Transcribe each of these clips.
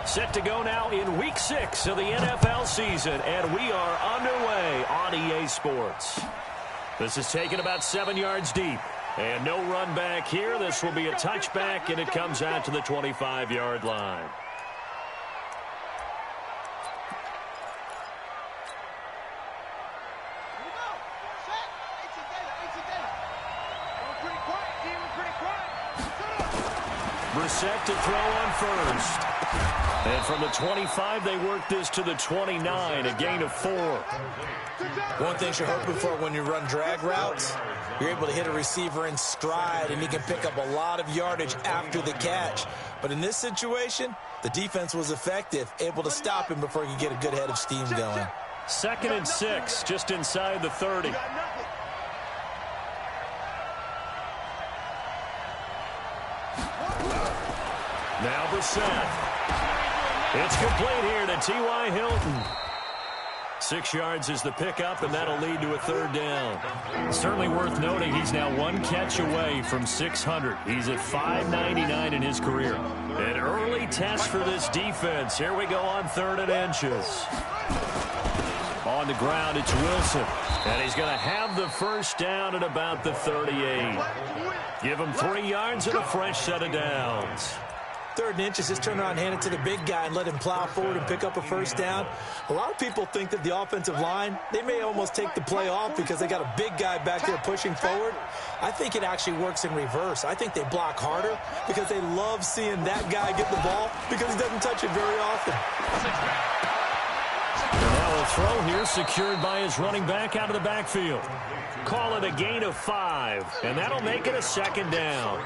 Set to go now in Week 6 of the NFL season, and we are underway on EA Sports. This is taken about 7 yards deep, and no run back here. This will be a touchback, and it comes out to the 25-yard line. Brissett to throw on first. And from the 25, they work this to the 29, a gain of 4. One thing you're hoping for when you run drag routes, you're able to hit a receiver in stride, and he can pick up a lot of yardage after the catch. But in this situation, the defense was effective, able to stop him before he could get a good head of steam going. 2nd and 6, just inside the 30. Now Brissett. It's complete here to T.Y. Hilton. 6 yards is the pickup, and that'll lead to a 3rd down. Certainly worth noting he's now 1 catch away from 600. He's at 599 in his career. An early test for this defense. Here we go on 3rd and inches. On the ground, it's Wilson. And he's going to have the first down at about the 38. Give him 3 yards and a fresh set of downs. 3rd and inches, just turn around and hand it to the big guy and let him plow forward and pick up a first down. A lot of people think that the offensive line, they may almost take the play off because they got a big guy back there pushing forward. I think it actually works in reverse. I think they block harder because they love seeing that guy get the ball because he doesn't touch it very often. Now a throw here secured by his running back out of the backfield. Call it a gain of 5, and that'll make it a 2nd down.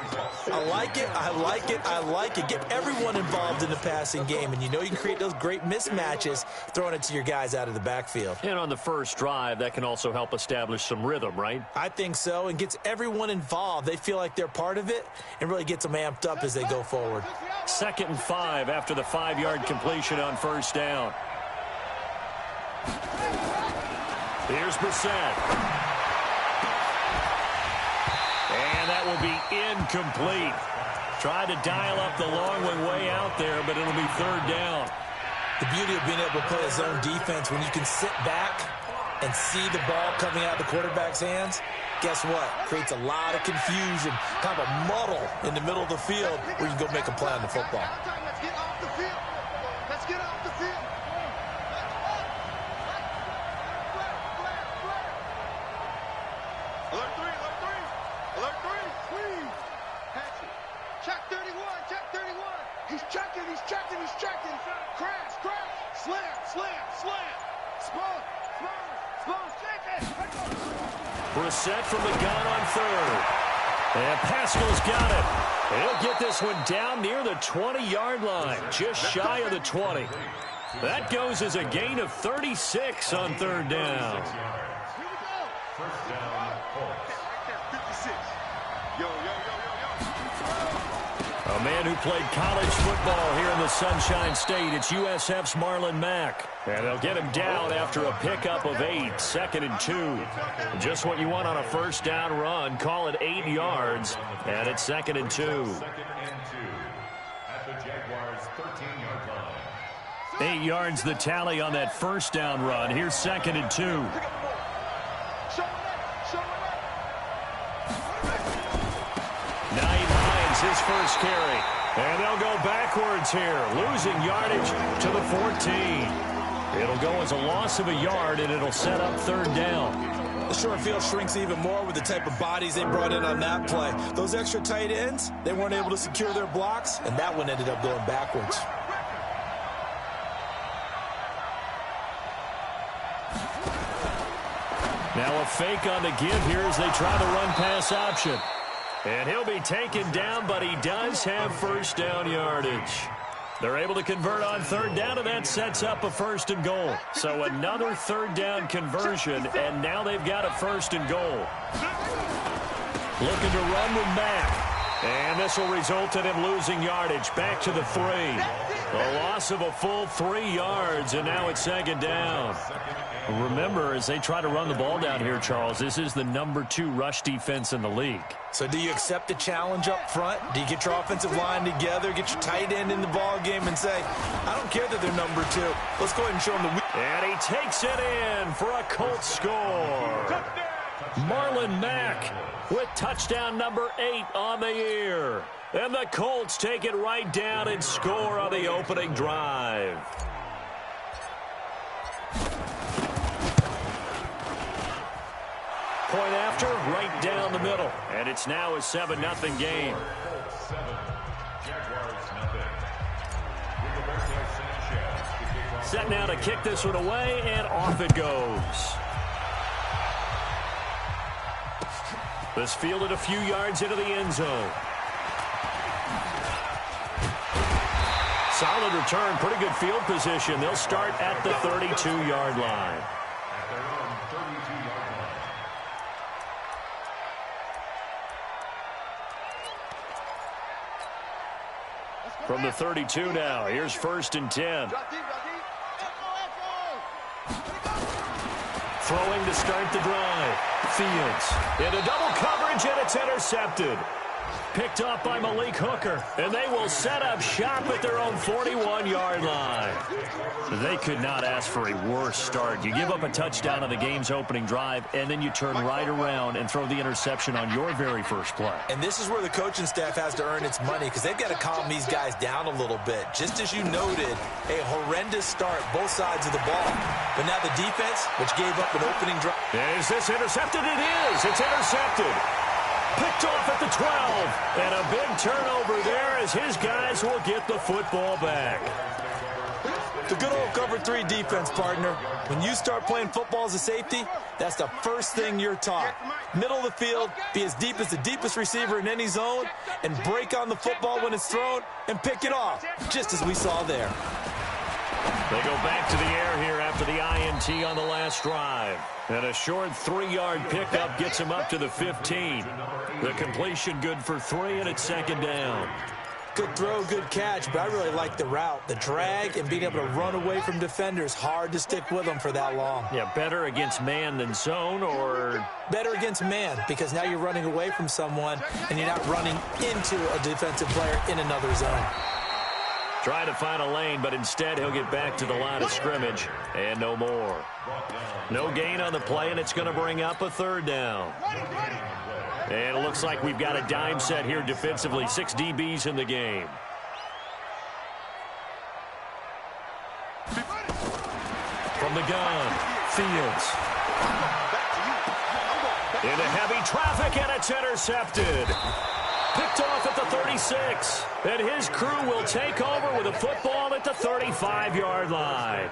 I like it, I like it, I like it. Get everyone involved in the passing game, and you know you can create those great mismatches throwing it to your guys out of the backfield. And on the first drive, that can also help establish some rhythm, right? I think so, and gets everyone involved. They feel like they're part of it, and really gets them amped up as they go forward. 2nd and 5 after the 5-yard completion on first down. Here's Brissett. And that will be incomplete. Tried to dial up the long one way out there, but it'll be 3rd down. The beauty of being able to play a zone defense, when you can sit back and see the ball coming out of the quarterback's hands, guess what? Creates a lot of confusion, kind of a muddle in the middle of the field where you can go make a play on the football. Let's get off the field. Let's get off the field. Alert 3, alert 3. Alert 3, squeeze. Catch it. Check 31, check 31. He's checking, he's checking, he's checking. Crash, crash. Slam, slam, slam. Spun, spun, spun, check it. Brissett from the gun on 3rd. And Pascal's got it. He'll get this one down near the 20-yard line, just shy of the 20. That goes as a gain of 36 on 3rd down. First down, Colts. 56. Yo, yo, yo, yo, yo. A man who played college football here in the Sunshine State. It's USF's Marlon Mack. And they'll get him down after a pickup of 8, 2nd and 2. Just what you want on a first down run. Call it 8 yards, and it's 2nd and 2. 2nd and 2 at the Jaguars' 13-yard line. 8 yards the tally on that first down run. Here's 2nd and 2. Naeem Hines, his first carry. And they'll go backwards here, losing yardage to the 14. It'll go as a loss of a yard, and it'll set up 3rd down. The short field shrinks even more with the type of bodies they brought in on that play. Those extra tight ends, they weren't able to secure their blocks, and that one ended up going backwards. Now a fake on the give here as they try the run-pass option. And he'll be taken down, but he does have first down yardage. They're able to convert on 3rd down, and that sets up a 1st and goal. So another 3rd down conversion, and now they've got a 1st and goal. Looking to run with Mack. And this will result in him losing yardage back to the 3. A loss of a full 3 yards, and now it's second down. Remember, as they try to run the ball down here, Charles, this is the number 2 rush defense in the league. So do you accept the challenge up front? Do you get your offensive line together, get your tight end in the ball game and say, I don't care that they're number 2. Let's go ahead and show them the... And he takes it in for a Colts score. Marlon Mack with touchdown number 8 on the year. And the Colts take it right down and score on the opening drive. Point after, right down the middle. And it's now a 7-0 game. Set now to kick this one away, and off it goes. This fielded a few yards into the end zone. Solid return, pretty good field position. They'll start at the 32-yard line. From the 32 now, here's 1st and 10. Throwing to start the drive. Fields into double coverage, and it's intercepted. Picked off by Malik Hooker, and they will set up shop at their own 41-yard line. They could not ask for a worse start. You give up a touchdown on the game's opening drive, and then you turn right around and throw the interception on your very first play. And this is where the coaching staff has to earn its money, because they've got to calm these guys down a little bit. Just as you noted, a horrendous start, both sides of the ball. But now the defense, which gave up an opening drive. Is this intercepted? It is. It's intercepted. Picked off at the 12. And a big turnover there as his guys will get the football back. The good old cover 3 defense, partner. When you start playing football as a safety, that's the first thing you're taught. Middle of the field, be as deep as the deepest receiver in any zone, and break on the football when it's thrown and pick it off, just as we saw there. They go back to the air here after the INT on the last drive. And a short 3-yard pickup gets him up to the 15. The completion good for 3, and it's second down. Good throw, good catch, but I really like the route. The drag and being able to run away from defenders, hard to stick with them for that long. Yeah, better against man than zone, or... Better against man, because now you're running away from someone, and you're not running into a defensive player in another zone. Trying to find a lane, but instead he'll get back to the line of scrimmage, and no more. No gain on the play, and it's going to bring up a 3rd down. And it looks like we've got a dime set here defensively. 6 DBs in the game. From the gun, Fields. Into heavy traffic, and it's intercepted. Picked off at the 36. And his crew will take over with a football at the 35-yard line.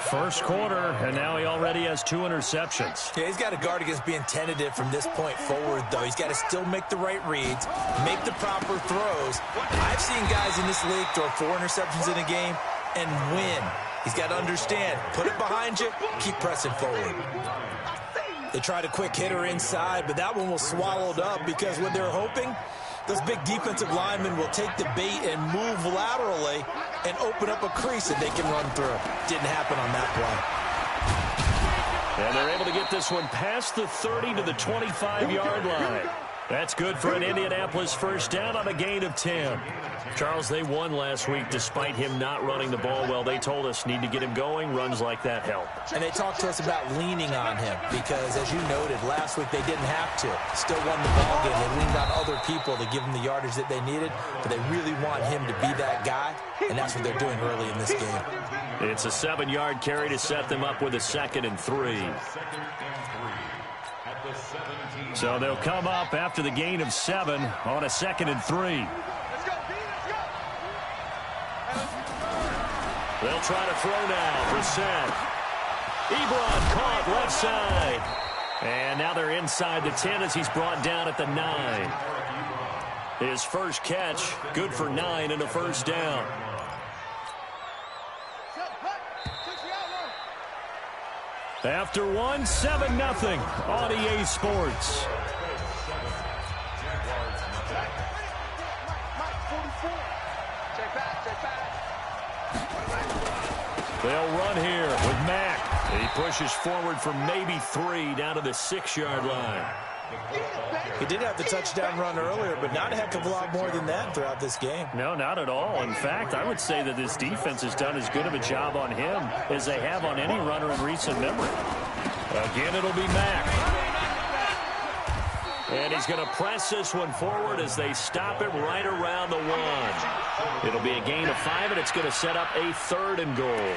First quarter, and now he already has 2 interceptions. Yeah, he's got to guard against being tentative from this point forward, though. He's got to still make the right reads, make the proper throws. I've seen guys in this league throw 4 interceptions in a game and win. He's got to understand, put it behind you, keep pressing forward. They tried a quick hitter inside, but that one was swallowed up because what they're hoping, those big defensive linemen will take the bait and move laterally and open up a crease that they can run through. Didn't happen on that play. And they're able to get this one past the 30 to the 25-yard line. That's good for an Indianapolis first down on a gain of 10. Charles, they won last week despite him not running the ball well. They told us need to get him going. Runs like that help. And they talked to us about leaning on him because, as you noted, last week they didn't have to. Still won the ball game. They leaned on other people to give them the yardage that they needed, but they really want him to be that guy, and that's what they're doing early in this game. It's a 7-yard carry to set them up with a 2nd and 3. So they'll come up after the gain of 7 on a 2nd and 3. They'll try to throw now. Brissett. Ebron caught left side. And now they're inside the 10 as he's brought down at the 9. His first catch, good for 9 and a first down. After 1, 7-0 on EA Sports. Check back. They'll run here with Mack. He pushes forward for maybe 3 down to the 6-yard line. He did have the touchdown run earlier, but not a heck of a lot more than that throughout this game. No, not at all. In fact, I would say that this defense has done as good of a job on him as they have on any runner in recent memory. Again, it'll be Mack. And he's going to press this one forward as they stop him right around the 1. It'll be a gain of 5, and it's going to set up a 3rd and goal.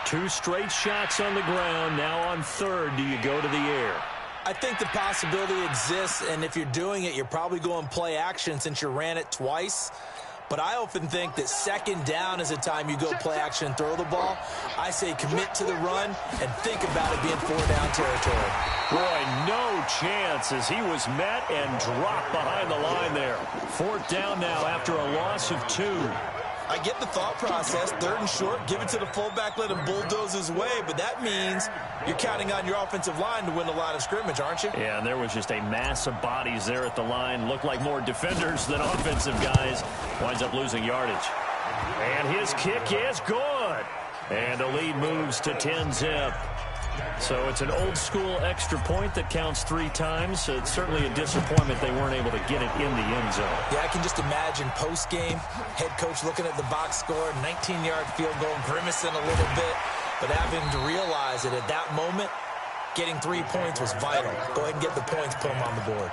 2 straight shots on the ground. Now on 3rd, do you go to the air? I think the possibility exists, and if you're doing it, you're probably going play action since you ran it twice. But I often think that 2nd down is a time you go play action and throw the ball. I say commit to the run and think about it being 4-down territory. Boy, no chance as he was met and dropped behind the line there. 4th down now after a loss of 2. I get the thought process, 3rd and short, give it to the fullback, let him bulldoze his way, but that means you're counting on your offensive line to win the line of scrimmage, aren't you? Yeah, and there was just a mass of bodies there at the line. Looked like more defenders than offensive guys. Winds up losing yardage. And his kick is good. And the lead moves to 10-zip. So it's an old-school extra point that counts 3 times. It's certainly a disappointment they weren't able to get it in the end zone. Yeah, I can just imagine post-game, head coach looking at the box score, 19-yard field goal, grimacing a little bit, but having to realize that at that moment, getting 3 points was vital. Go ahead and get the points, put them on the board.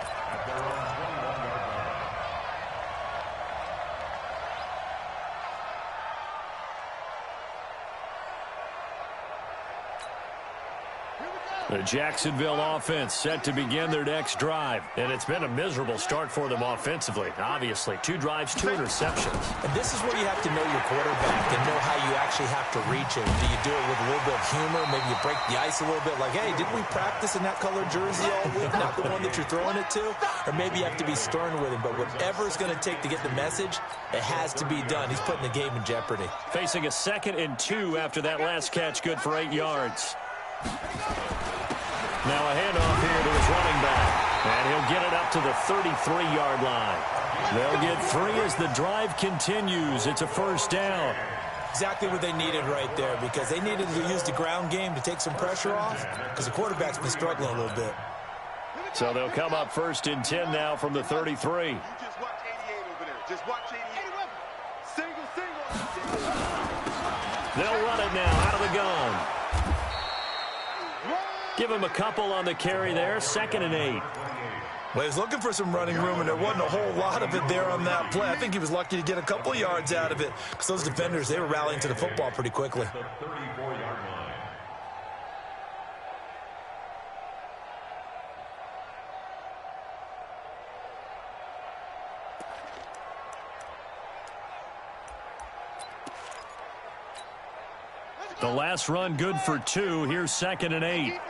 The Jacksonville offense set to begin their next drive. And it's been a miserable start for them offensively. Obviously, 2 drives, 2 interceptions. And this is where you have to know your quarterback and know how you actually have to reach him. Do you do it with a little bit of humor? Maybe you break the ice a little bit. Like, hey, didn't we practice in that colored jersey all week? Not the one that you're throwing it to? Or maybe you have to be stern with him. But whatever it's going to take to get the message, it has to be done. He's putting the game in jeopardy. Facing a 2nd and 2 after that last catch, good for 8 yards. Now a handoff here to his running back. And he'll get it up to the 33-yard line. They'll get 3 as the drive continues. It's a 1st down. Exactly what they needed right there, because they needed to use the ground game to take some pressure off, because the quarterback's been struggling a little bit. So they'll come up 1st and 10 now from the 33. You just watch 88 over there. Just watch 88. Single. They'll run it now out of the gun. Give him a couple on the carry there. 2nd and 8. Well, he was looking for some running room, and there wasn't a whole lot of it there on that play. I think he was lucky to get a couple yards out of it, because those defenders, they were rallying to the football pretty quickly. The 34-yard line. The last run good for 2. Here's 2nd and 8.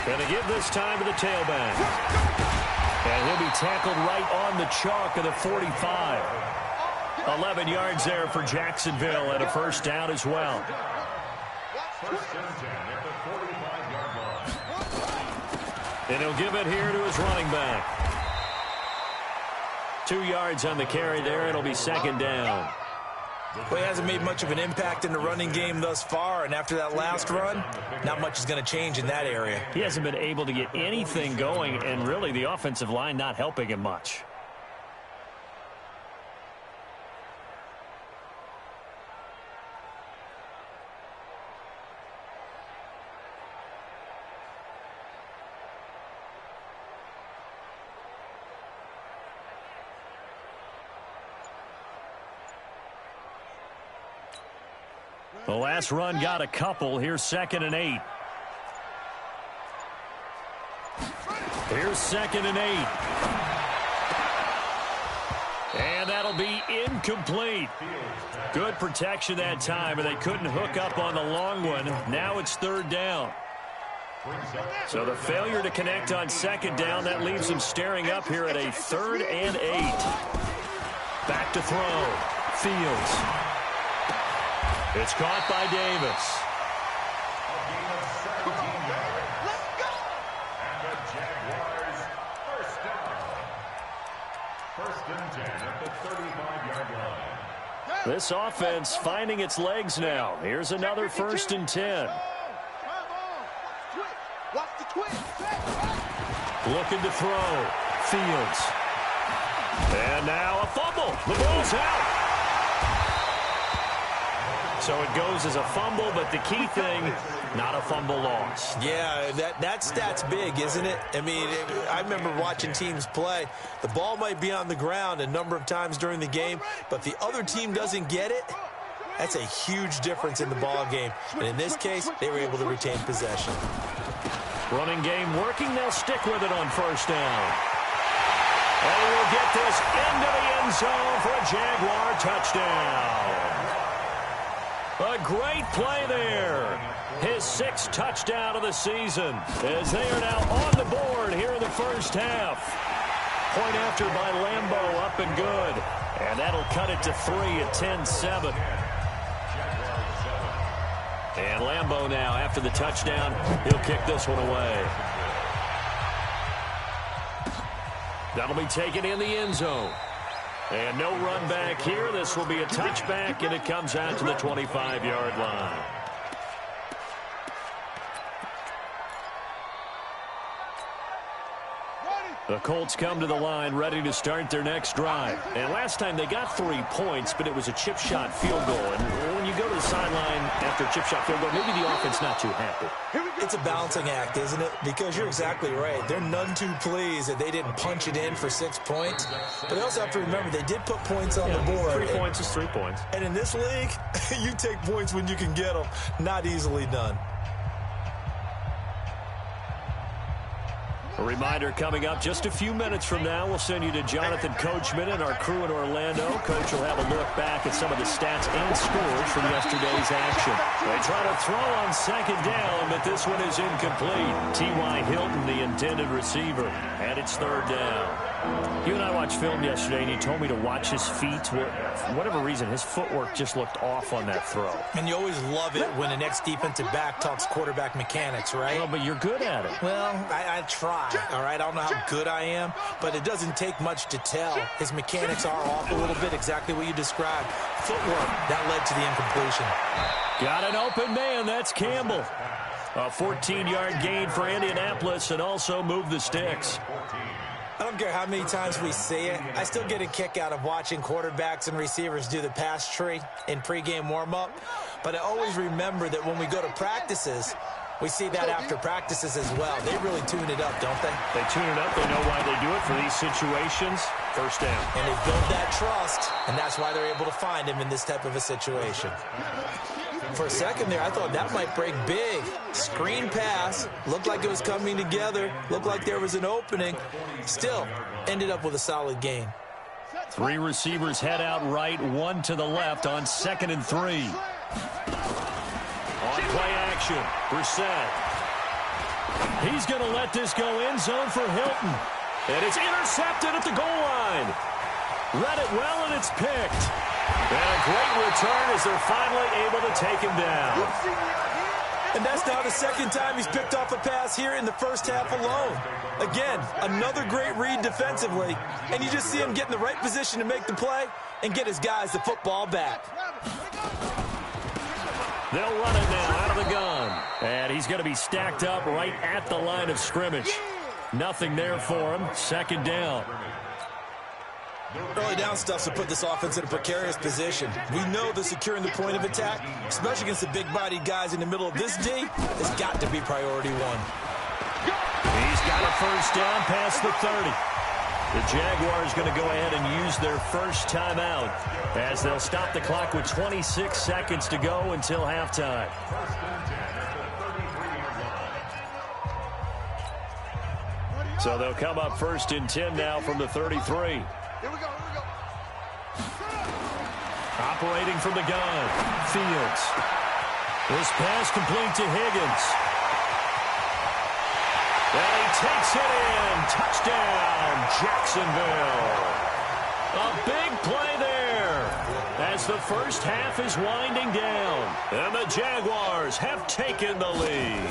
Going to give this time to the tailback. And he'll be tackled right on the chalk of the 45. 11 yards there for Jacksonville and a 1st down as well. 1st and 10 at the 45-yard line. And he'll give it here to his running back. 2 yards on the carry there. It'll be 2nd down. Well, he hasn't made much of an impact in the running game thus far, and after that last run, not much is going to change in that area. He hasn't been able to get anything going, and really the offensive line not helping him much. The last run got a couple. Here's 2nd and 8. Here's 2nd and 8. And that'll be incomplete. Good protection that time, and they couldn't hook up on the long one. Now it's 3rd down. So the failure to connect on 2nd down, that leaves them staring up here at a 3rd and 8. Back to throw. Fields. It's caught by Davis. A gain of 17 yards. Let's go! And the Jaguars 1st down. 1st and 10 at the 35-yard line. This offense finding its legs now. Here's another 1st and 10. Watch the twist. Looking to throw. Fields. And now a fumble. The ball's out. So it goes as a fumble, but the key thing, not a fumble loss. Yeah, that stat's big, isn't it? I mean, I remember watching teams play. The ball might be on the ground a number of times during the game, but if the other team doesn't get it, that's a huge difference in the ball game. And in this case, they were able to retain possession. Running game working. They'll stick with it on 1st down. And he will get this into the end zone for a Jaguar touchdown. A great play there. His 6th touchdown of the season as they are now on the board here in the 1st half. Point after by Lambeau, up and good. And that'll cut it to 3 at 10-7. And Lambeau now, after the touchdown, he'll kick this one away. That'll be taken in the end zone. And no run back here. This will be a touchback, and it comes out to the 25-yard line. The Colts come to the line ready to start their next drive. And last time they got 3 points, but it was a chip shot field goal. And when you go to the sideline after a chip shot field goal, maybe the offense not too happy. It's a balancing act, isn't it? Because you're exactly right. They're none too pleased that they didn't punch it in for 6 points. But they also have to remember they did put points on the board. 3 points is 3 points. And in this league, you take points when you can get them. Not easily done. A reminder coming up just a few minutes from now. We'll send you to Jonathan Coachman and our crew in Orlando. Coach will have a look back at some of the stats and scores from yesterday's action. They try to throw on 2nd down, but this one is incomplete. T.Y. Hilton, the intended receiver, and it's 3rd down. You and I watched film yesterday, and you told me to watch his feet. For whatever reason, his footwork just looked off on that throw. And you always love it when the next defensive back talks quarterback mechanics, right? Well, but you're good at it. Well, I try, all right? I don't know how good I am, but it doesn't take much to tell. His mechanics are off a little bit, exactly what you described. Footwork, that led to the incompletion. Got an open man. That's Campbell. A 14-yard gain for Indianapolis and also moved the sticks. I don't care how many times we see it. I still get a kick out of watching quarterbacks and receivers do the pass tree in pregame warm-up. But I always remember that when we go to practices, we see that after practices as well. They really tune it up, don't they? They tune it up. They know why they do it for these situations. 1st down. And they build that trust, and that's why they're able to find him in this type of a situation. For a second there, I thought that might break big. Screen pass. Looked like it was coming together. Looked like there was an opening. Still, ended up with a solid gain. 3 receivers head out right, 1 to the left on 2nd and 3. On play action, Brissett. He's going to let this go end zone for Hilton. And it's intercepted at the goal line. Read it well, and it's picked. And a great return as they're finally able to take him down. And that's now the 2nd time he's picked off a pass here in the 1st half alone. Again, another great read defensively. And you just see him get in the right position to make the play and get his guys the football back. They'll run it now out of the gun. And he's going to be stacked up right at the line of scrimmage. Nothing there for him. 2nd down. Early down stuff to put this offense in a precarious position. We know that securing the point of attack, especially against the big-bodied guys in the middle of this D, has got to be priority 1. He's got a 1st down past the 30. The Jaguars going to go ahead and use their first timeout as they'll stop the clock with 26 seconds to go until halftime. So they'll come up 1st and 10 now from the 33. Here we go. Operating from the gun, Fields. This pass complete to Higgins. And he takes it in. Touchdown, Jacksonville. A big play there as the 1st half is winding down. And the Jaguars have taken the lead.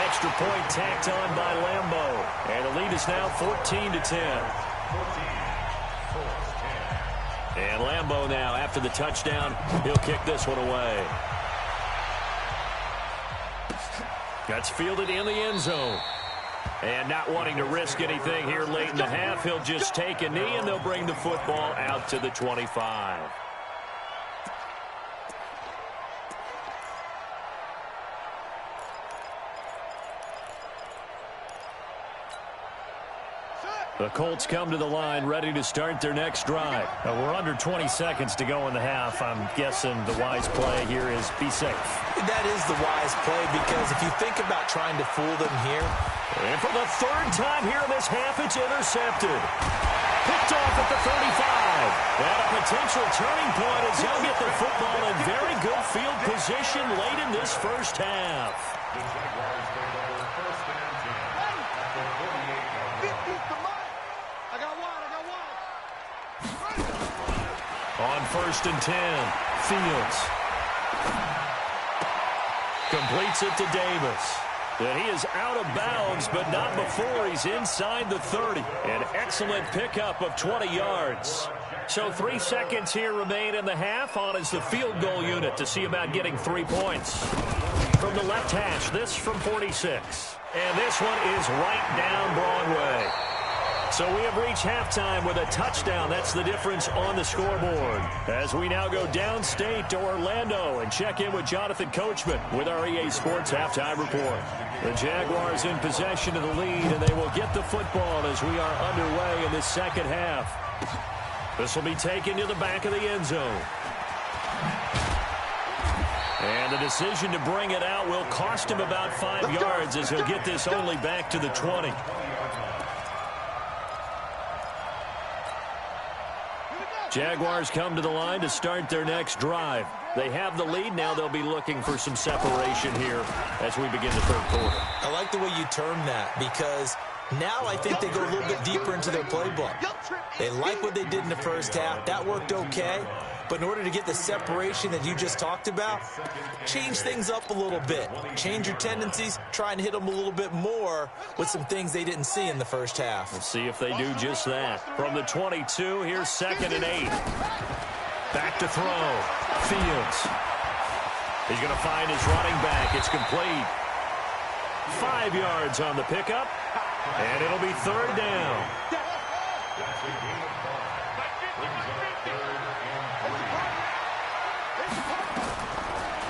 Extra point tacked on by Lambeau. And the lead is now 14-10. Lambeau now. After the touchdown, he'll kick this one away. That's fielded in the end zone. And not wanting to risk anything here late in the half, he'll just take a knee, and they'll bring the football out to the 25. The Colts come to the line ready to start their next drive. We're under 20 seconds to go in the half. I'm guessing the wise play here is be safe. That is the wise play, because if you think about trying to fool them here. And for the third time here in this half, it's intercepted. Picked off at the 35. And a potential turning point as he'll get the football in very good field position late in this first half. The Jaguars take over first and 10 at the 48-yard line. On first and 10, Fields completes it to Davis. And he is out of bounds, but not before he's inside the 30. An excellent pickup of 20 yards. So 3 seconds here remain in the half. On is the field goal unit to see about getting 3 points. From the left hash, this from 46. And this one is right down Broadway. So we have reached halftime with a touchdown. That's the difference on the scoreboard. As we now go downstate to Orlando and check in with Jonathan Coachman with our EA Sports Halftime Report. The Jaguars in possession of the lead, and they will get the football as we are underway in this second half. This will be taken to the back of the end zone. And the decision to bring it out will cost him about 5 yards as he'll get this only back to the 20. Jaguars come to the line to start their next drive. They have the lead. Now they'll be looking for some separation here as we begin the third quarter. I like the way you term that, because now I think they go a little bit deeper into their playbook. They like what they did in the first half. That worked okay. But in order to get the separation that you just talked about, change things up a little bit. Change your tendencies, try and hit them a little bit more with some things they didn't see in the first half. Let's see if they do just that. From the 22, here's 2nd and 8. Back to throw. Fields. He's going to find his running back. It's complete. 5 yards on the pickup, and it'll be third down.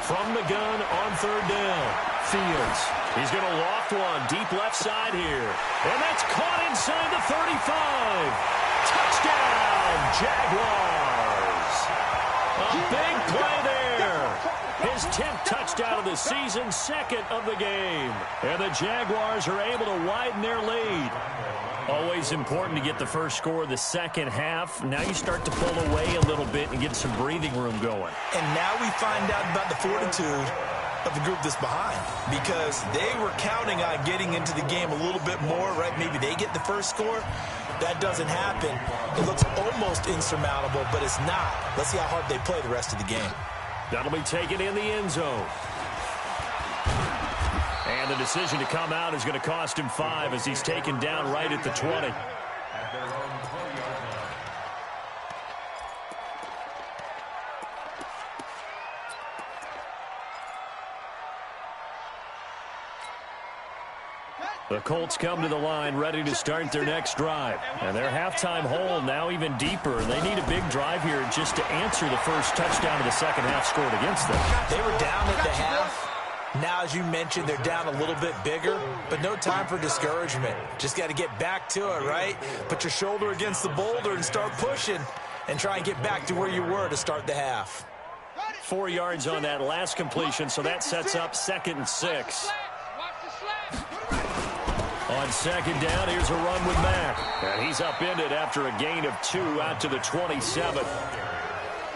From the gun on third down, Fields. He's going to loft one deep left side here. And that's caught inside the 35. Touchdown, Jaguars. A big play there. His 10th touchdown of the season, 2nd of the game. And the Jaguars are able to widen their lead. Always important to get the first score of the second half. Now you start to pull away a little bit and get some breathing room going. And now we find out about the fortitude of the group that's behind, because they were counting on getting into the game a little bit more, right? Maybe they get the first score. That doesn't happen. It looks almost insurmountable, but it's not. Let's see how hard they play the rest of the game. That'll be taken in the end zone. And the decision to come out is going to cost him 5 as he's taken down right at the 20. The Colts come to the line ready to start their next drive. And their halftime hole now even deeper. They need a big drive here just to answer the first touchdown of the second half scored against them. They were down at the half. Now, as you mentioned, they're down a little bit bigger, but no time for discouragement. Just got to get back to it, right? Put your shoulder against the boulder and start pushing and try and get back to where you were to start the half. 4 yards on that last completion, so that sets up 2nd and 6. On second down, here's a run with Mack. And he's upended after a gain of 2 out to the 27.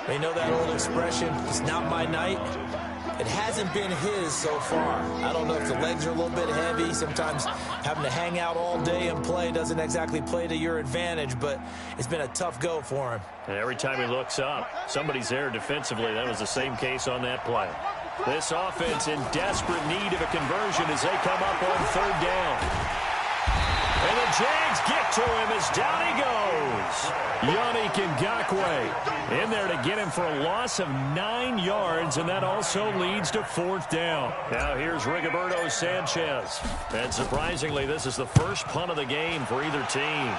They know that old expression, it's not my night. It hasn't been his so far. I don't know if the legs are a little bit heavy. Sometimes having to hang out all day and play doesn't exactly play to your advantage, but it's been a tough go for him. And every time he looks up, somebody's there defensively. That was the same case on that play. This offense in desperate need of a conversion as they come up on third down. And the Jags get to him as down he goes. Yannick Ngakoue in there to get him for a loss of 9 yards, and that also leads to 4th down. Now here's Rigoberto Sanchez. And surprisingly, this is the first punt of the game for either team.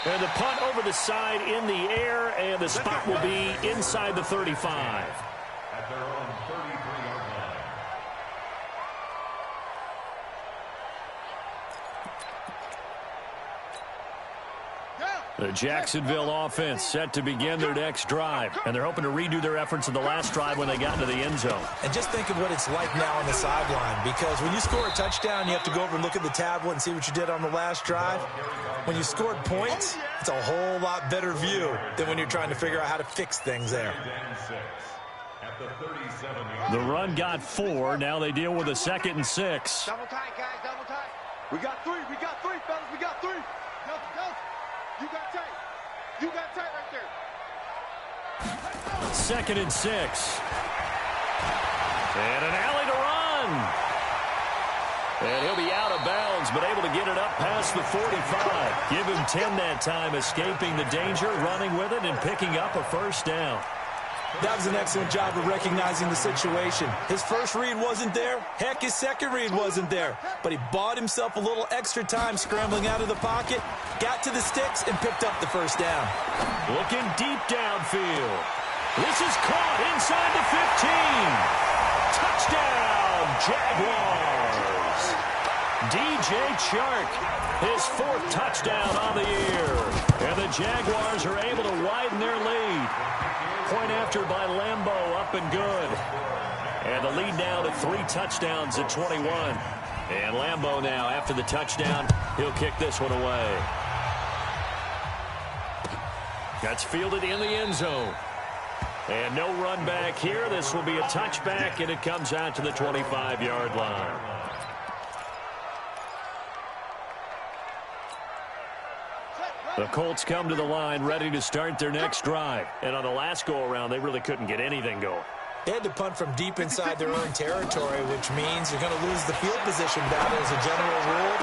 And the punt over the side in the air, and the spot will be inside the 35. At their own 33-yard line. The Jacksonville offense set to begin their next drive, and they're hoping to redo their efforts in the last drive when they got into the end zone. And just think of what it's like now on the sideline, because when you score a touchdown, you have to go over and look at the tablet and see what you did on the last drive. When you scored points, it's a whole lot better view than when you're trying to figure out how to fix things there. The run got 4. Now they deal with a 2nd and 6. Double tight, guys, double tight. We got three, fellas, we got 3. Go. You got tight. You got tight right there. 2nd and 6. And an alley to run. And he'll be out of bounds, but able to get it up past the 45. Give him 10 that time, escaping the danger, running with it, and picking up a 1st down. That was an excellent job of recognizing the situation. His first read wasn't there. Heck, his second read wasn't there. But he bought himself a little extra time scrambling out of the pocket, got to the sticks, and picked up the 1st down. Looking deep downfield. This is caught inside the 15. Touchdown, Jaguars. DJ Chark, his 4th touchdown on the year. And the Jaguars are able to widen their lead. Point after by Lambeau, up and good. And the lead now to 3 touchdowns at 21. And Lambeau now, after the touchdown, he'll kick this one away. That's fielded in the end zone. And no run back here. This will be a touchback, and it comes out to the 25-yard line. The Colts come to the line ready to start their next drive. And on the last go-around, they really couldn't get anything going. They had to punt from deep inside their own territory, which means you're going to lose the field position battle as a general rule.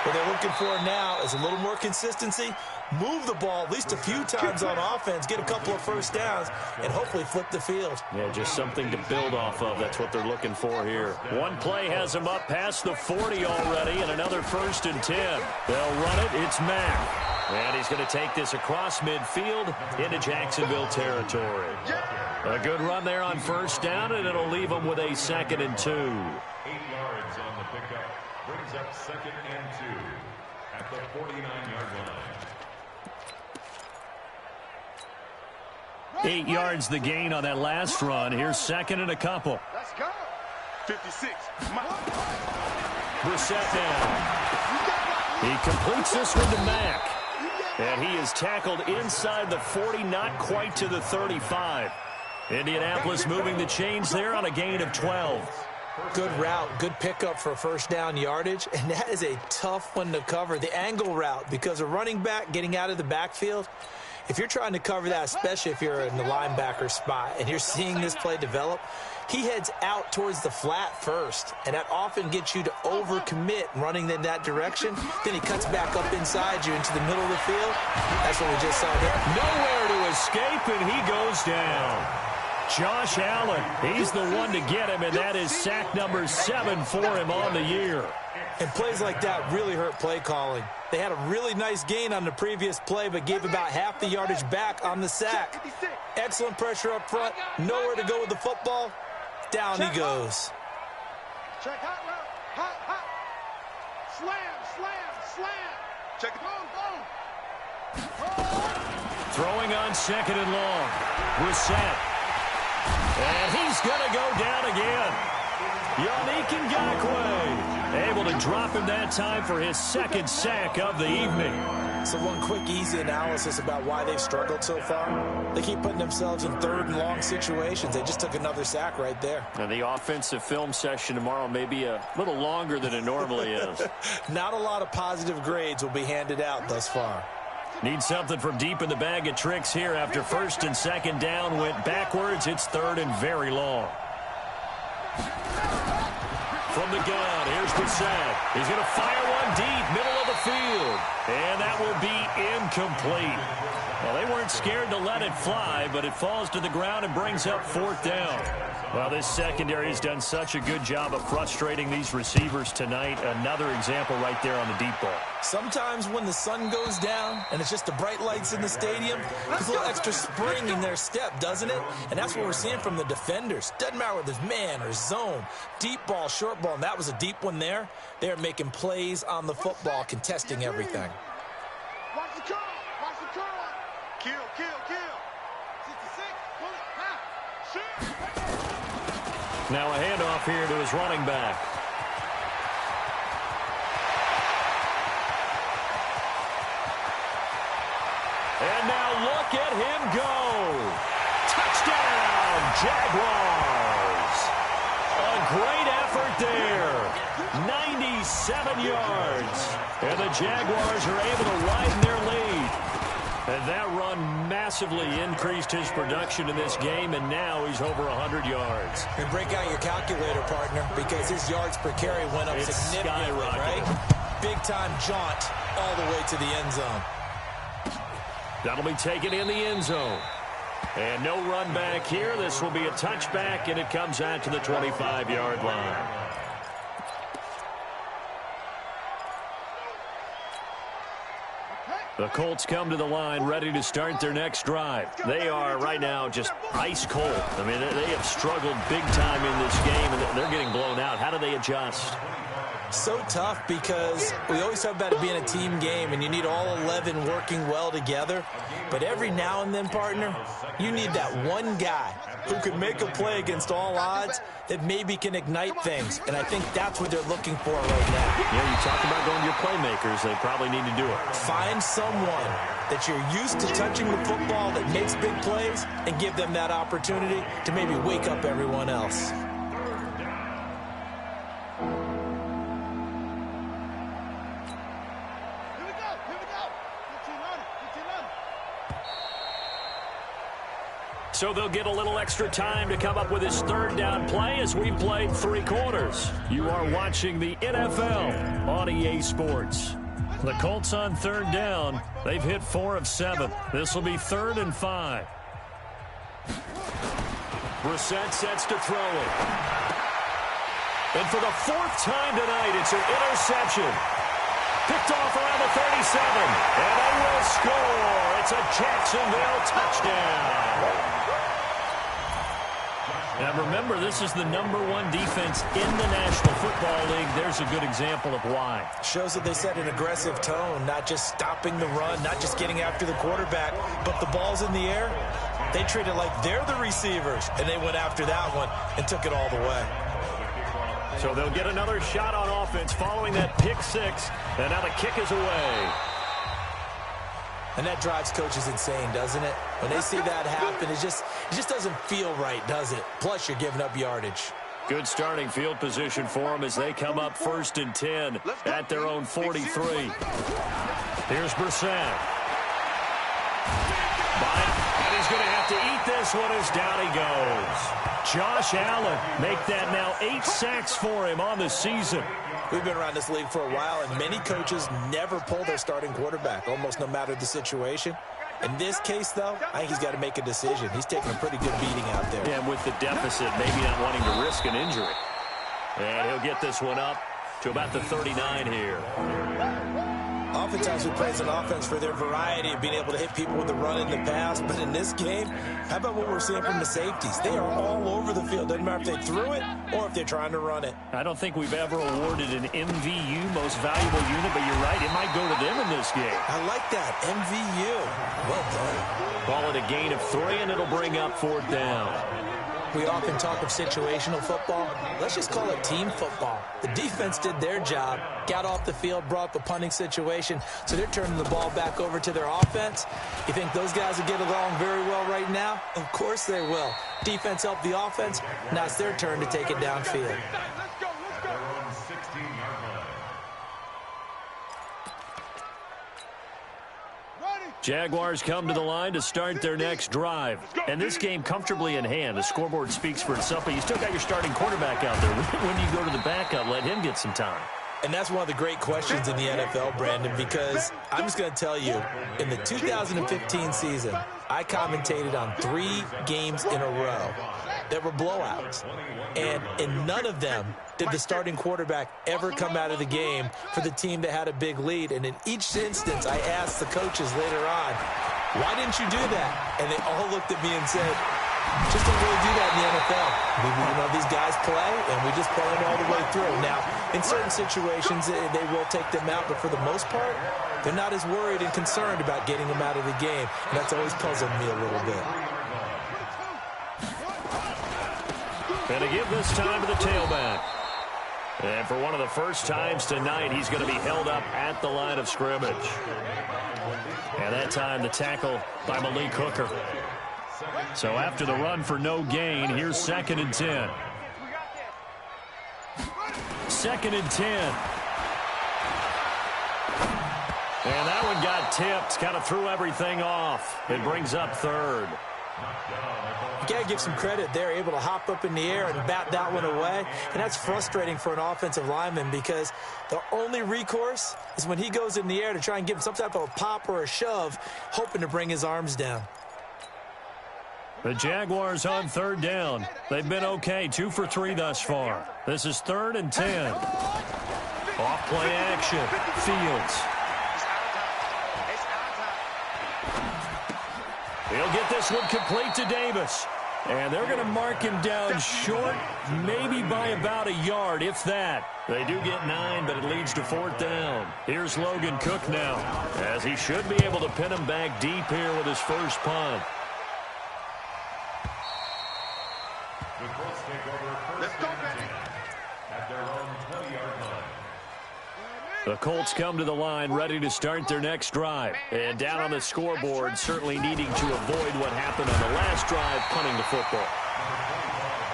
What they're looking for now is a little more consistency, move the ball at least a few times on offense, get a couple of 1st downs, and hopefully flip the field. Yeah, just something to build off of. That's what they're looking for here. One play has them up past the 40 already, and another 1st and 10. They'll run it. It's Mack. And he's going to take this across midfield into Jacksonville territory. A good run there on 1st down, and it'll leave them with a 2nd and 2. 8 yards on the pickup. Brings up 2nd and 2 at the 49-yard line. 8 yards the gain on that last run. Here's 2nd and a couple. Let's go. 56. Brissett now. He completes this one to Mack. And he is tackled inside the 40, not quite to the 35. Indianapolis moving the chains there on a gain of 12. Good route, good pickup for 1st down yardage, and that is a tough one to cover. The angle route, because a running back getting out of the backfield, if you're trying to cover that, especially if you're in the linebacker spot and you're seeing this play develop, he heads out towards the flat first, and that often gets you to overcommit running in that direction. Then he cuts back up inside you into the middle of the field. That's what we just saw there. Nowhere to escape, and he goes down. Josh Allen, he's the one to get him, and that is sack number 7 for him on the year. And plays like that really hurt play calling. They had a really nice gain on the previous play, but gave about half the yardage back on the sack. Excellent pressure up front, nowhere to go with the football. Down he goes. Check hot route. Hot. Slam. Check it. Boom. Throwing on 2nd and long. Brissett. And he's going to go down again. Yannick Ngakoue able to drop him that time for his 2nd sack of the evening. So one quick, easy analysis about why they've struggled so far. They keep putting themselves in 3rd and long situations. They just took another sack right there. And the offensive film session tomorrow may be a little longer than it normally is. Not a lot of positive grades will be handed out thus far. Need something from deep in the bag of tricks here after 1st and 2nd down went backwards. It's 3rd and very long. From the gun, here's Brissett. He's going to fire one deep, middle of the field. And that will be incomplete. Well, they weren't scared to let it fly, but it falls to the ground and brings up 4th down. Well, this secondary has done such a good job of frustrating these receivers tonight. Another example right there on the deep ball. Sometimes when the sun goes down and it's just the bright lights in the stadium, there's a little extra spring in their step, doesn't it? And that's what we're seeing from the defenders. Doesn't matter whether it's man or zone, deep ball, short ball, and that was a deep one there. They're making plays on the football, contesting everything. Watch the curl. Watch the curl. Kill, kill, kill. 66. Pull it. Ha. Shoot. Now a handoff here to his running back. And now look at him go. Touchdown, Jaguars. A great effort there. 97 yards. And the Jaguars are able to widen their lead. And that run massively increased his production in this game, and now he's over 100 yards. And break out your calculator, partner, because his yards per carry went up significantly, right? Big-time jaunt all the way to the end zone. That'll be taken in the end zone. And no run back here. This will be a touchback, and it comes out to the 25-yard line. The Colts come to the line ready to start their next drive. They are right now just ice cold. I mean, they have struggled big time in this game, and they're getting blown out. How do they adjust? So tough because we always talk about it being a team game, and you need all 11 working well together. But every now and then, partner, you need that one guy who can make a play against all odds that maybe can ignite things. And I think that's what they're looking for right now. Yeah, you talk about going to your playmakers. They probably need to do it. Find someone that you're used to touching the football that makes big plays and give them that opportunity to maybe wake up everyone else. So they'll get a little extra time to come up with his 3rd down play as we've played 3 quarters. You are watching the NFL on EA Sports. The Colts on 3rd down. They've hit 4 of 7. This will be 3rd and 5. Brissett sets to throw it. And for the 4th time tonight, it's an interception. Picked off around the 37. And they will score. It's a Jacksonville touchdown. Now, remember, this is the #1 defense in the National Football League. There's a good example of why. Shows that they set an aggressive tone, not just stopping the run, not just getting after the quarterback, but the ball's in the air. They treat it like they're the receivers, and they went after that one and took it all the way. So they'll get another shot on offense following that pick 6, and now the kick is away. And that drives coaches insane, doesn't it? When they see that happen, it just doesn't feel right, does it? Plus, you're giving up yardage. Good starting field position for them as they come up 1st and 10 at their own 43. Here's Brissett. And he's going to have to eat this one as down he goes. Josh Allen make that now 8 sacks for him on the season. We've been around this league for a while, and many coaches never pull their starting quarterback, almost no matter the situation. In this case, though, I think he's got to make a decision. He's taking a pretty good beating out there. And with the deficit, maybe not wanting to risk an injury. And he'll get this one up to about the 39 here. Oftentimes we play as an offense for their variety of being able to hit people with the run in the pass. But in this game, how about what we're seeing from the safeties? They are all over the field. Doesn't matter if they threw it or if they're trying to run it. I don't think we've ever awarded an MVU, most valuable unit, but you're right, it might go to them in this game. I like that, MVU. Well done. Call it a gain of 3, and it'll bring up 4th down. We often talk of situational football. Let's just call it team football. The defense did their job, got off the field, brought the punting situation, so they're turning the ball back over to their offense. You think those guys will get along very well right now? Of course they will. Defense helped the offense. Now it's their turn to take it downfield. Jaguars come to the line to start their next drive. And this game comfortably in hand. The scoreboard speaks for itself, but you still got your starting quarterback out there. When you go to the backup, let him get some time. And that's one of the great questions in the NFL, Brandon, because I'm just going to tell you, in the 2015 season, I commentated on 3 games in a row that were blowouts. And in none of them did the starting quarterback ever come out of the game for the team that had a big lead. And in each instance, I asked the coaches later on, why didn't you do that? And they all looked at me and said, just don't really do that in the NFL. These guys play, and we just play them all the way through. Now, in certain situations, they will take them out, but for the most part, they're not as worried and concerned about getting them out of the game, and that's always puzzled me a little bit. And to give this time to the tailback. And for one of the first times tonight, he's going to be held up at the line of scrimmage. And that time, the tackle by Malik Hooker. So after the run for no gain, here's 2nd and 10. 2nd and 10. And that one got tipped, kind of threw everything off. It brings up 3rd. You got to give some credit. They're able to hop up in the air and bat that one away. And that's frustrating for an offensive lineman because the only recourse is when he goes in the air to try and give him some type of a pop or a shove, hoping to bring his arms down. The Jaguars on 3rd down. They've been okay, 2 for 3 thus far. This is 3rd and 10. Off play action. Fields. He'll get this one complete to Davis. And they're going to mark him down short, maybe by about a yard, if that. They do get 9, but it leads to 4th down. Here's Logan Cook now, as he should be able to pin him back deep here with his first punt. The Colts take over 1st and 10 at their own 20-yard line. The Colts come to the line ready to start their next drive. And down on the scoreboard, certainly needing to avoid what happened on the last drive, punting the football.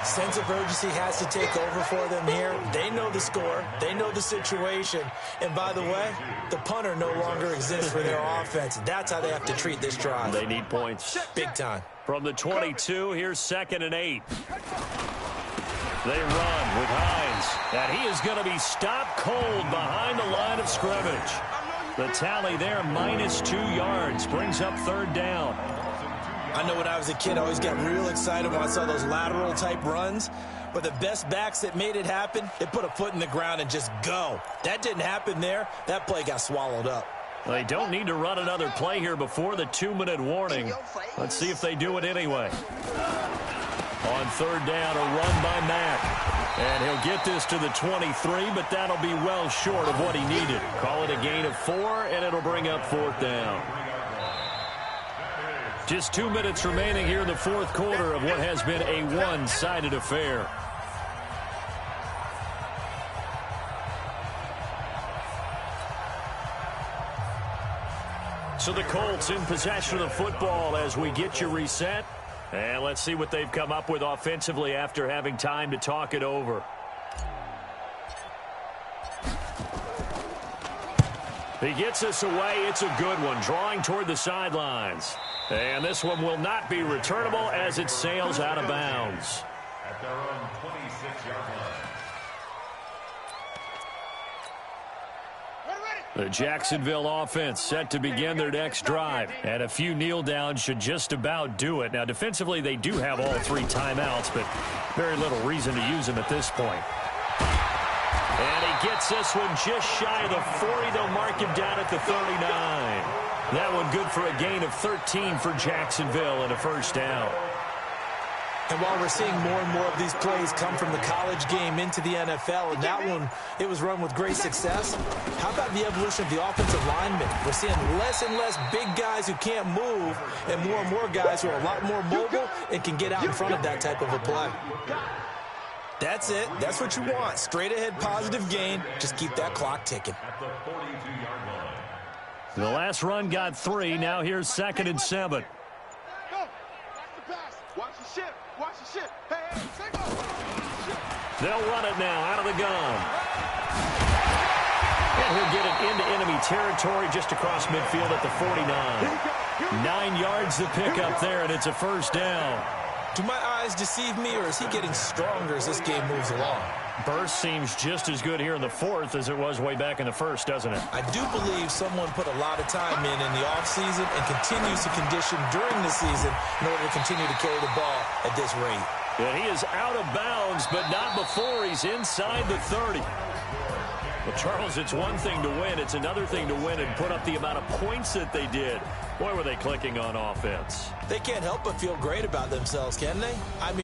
Sense of urgency has to take over for them here. They know the score. They know the situation. And by the way, the punter no longer exists for their offense. That's how they have to treat this drive. They need points. Big time. From the 22, here's 2nd and 8. They run with Hines, and he is going to be stopped cold behind the line of scrimmage. The tally there, -2 yards, brings up 3rd down. I know when I was a kid, I always got real excited when I saw those lateral-type runs. But the best backs that made it happen, they put a foot in the ground and just go. That didn't happen there. That play got swallowed up. They don't need to run another play here before the 2-minute warning. Let's see if they do it anyway. On 3rd down, a run by Mack. And he'll get this to the 23, but that'll be well short of what he needed. Call it a gain of 4, and it'll bring up 4th down. Just 2 minutes remaining here in the 4th quarter of what has been a one-sided affair. So the Colts in possession of the football as we get you reset. And let's see what they've come up with offensively after having time to talk it over. He gets us away. It's a good one, drawing toward the sidelines. And this one will not be returnable as it sails out of bounds. At their own 26-yard line. The Jacksonville offense set to begin their next drive. And a few kneel downs should just about do it. Now, defensively, they do have all 3 timeouts, but very little reason to use them at this point. And he gets this one just shy of the 40. They'll mark him down at the 39. That one good for a gain of 13 for Jacksonville and a 1st down. And while we're seeing more and more of these plays come from the college game into the NFL, and that one, it was run with great success, how about the evolution of the offensive linemen? We're seeing less and less big guys who can't move and more guys who are a lot more mobile and can get out in front of that type of a play. That's it. That's what you want. Straight ahead positive gain. Just keep that clock ticking. At the 42-yard line. The last run got 3. Now here's 2nd and 7. Watch the ship. Watch the ship. Hey, take off. They'll run it now out of the gun. And he'll get it into enemy territory just across midfield at the 49. 9 yards to pick up there, and it's a 1st down. Do my eyes deceive me, or is he getting stronger as this game moves along? Burst seems just as good here in the fourth as it was way back in the first, doesn't it? I do believe someone put a lot of time in the offseason and continues to condition during the season in order to continue to carry the ball at this rate. And he is out of bounds, but not before he's inside the 30. Well, Charles, it's one thing to win. It's another thing to win and put up the amount of points that they did. Boy, were they clicking on offense. They can't help but feel great about themselves, can they? I mean,